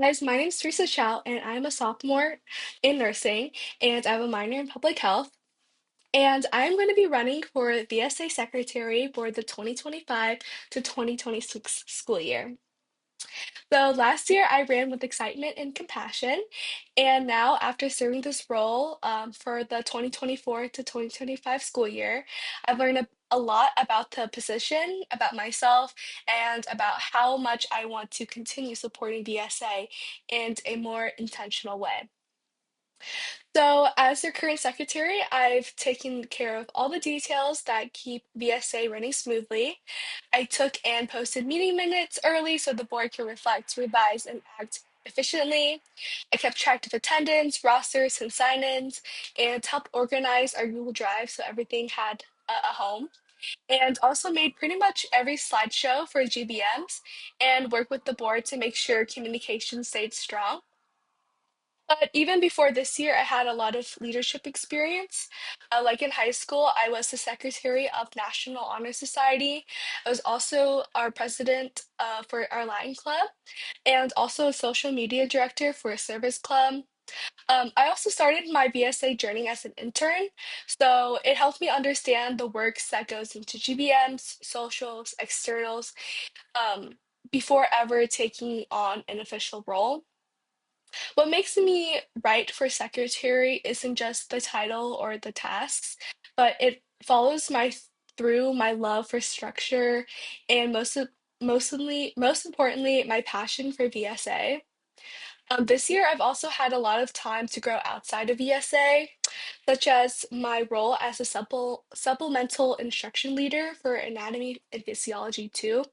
Guys, my name is Teresa Chau, and I'm a sophomore in nursing, and I have a minor in public health. And I'm going to be running for VSA Secretary for the 2025 to 2026 school year. So last year I ran with excitement and compassion, and now after serving this role for the 2024 to 2025 school year, I've learned a lot about the position, about myself, and about how much I want to continue supporting VSA in a more intentional way. So, as your current secretary, I've taken care of all the details that keep VSA running smoothly. I took and posted meeting minutes early so the board can reflect, revise, and act efficiently. I kept track of attendance, rosters, and sign ins, and helped organize our Google Drive so everything had a home. And also made pretty much every slideshow for GBMs and worked with the board to make sure communication stayed strong. But even before this year, I had a lot of leadership experience. Like in high school, I was the secretary of National Honor Society. I was also our president for our Latin club and also a social media director for a service club. I also started my BSA journey as an intern, so it helped me understand the works that goes into GBMs, socials, externals, before ever taking on an official role. What makes me right for secretary isn't just the title or the tasks, but it follows my through my love for structure and most importantly, my passion for VSA. This year, I've also had a lot of time to grow outside of ESA, such as my role as a supplemental instruction leader for anatomy and physiology too.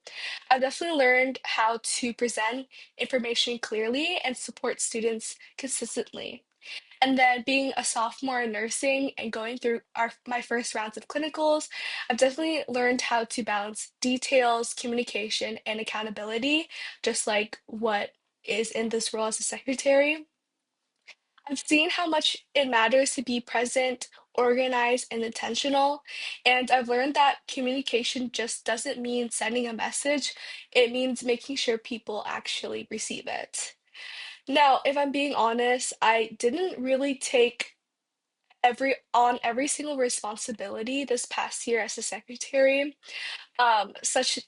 I've definitely learned how to present information clearly and support students consistently. And then being a sophomore in nursing and going through my first rounds of clinicals, I've definitely learned how to balance details, communication, and accountability, just like what is in this role as a secretary. I've seen how much it matters to be present, organized, and intentional. And I've learned that communication just doesn't mean sending a message, it means making sure people actually receive it. Now, if I'm being honest, I didn't really take every single responsibility this past year as a secretary. Such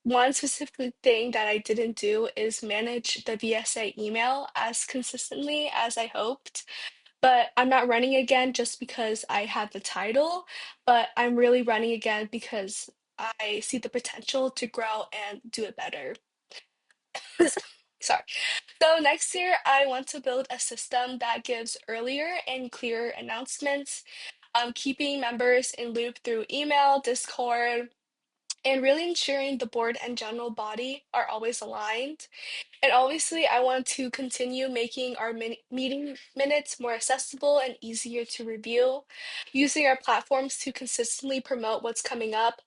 one specific thing that I didn't do is manage the VSA email as consistently as I hoped. But I'm not running again just because I had the title, but I'm really running again because I see the potential to grow and do it better. Sorry. So next year, I want to build a system that gives earlier and clearer announcements, keeping members in loop through email, Discord, and really ensuring the board and general body are always aligned. And obviously, I want to continue making our meeting minutes more accessible and easier to review, using our platforms to consistently promote what's coming up,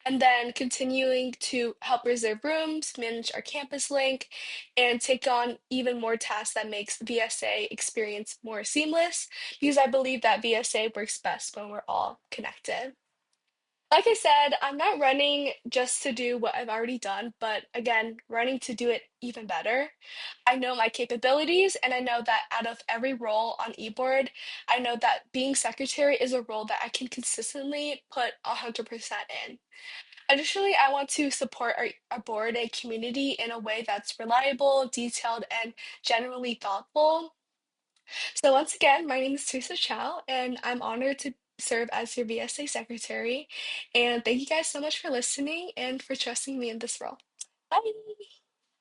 and then continuing to help reserve rooms, manage our campus link, and take on even more tasks that makes VSA experience more seamless, because I believe that VSA works best when we're all connected. Like I said, I'm not running just to do what I've already done, but again, running to do it even better. I know my capabilities, and I know that out of every role on eBoard, I know that being secretary is a role that I can consistently put 100% in. Additionally, I want to support our board and community in a way that's reliable, detailed, and generally thoughtful. So once again, my name is Teresa Chow, and I'm honored to serve as your VSA secretary. And thank you guys so much for listening and for trusting me in this role. Bye.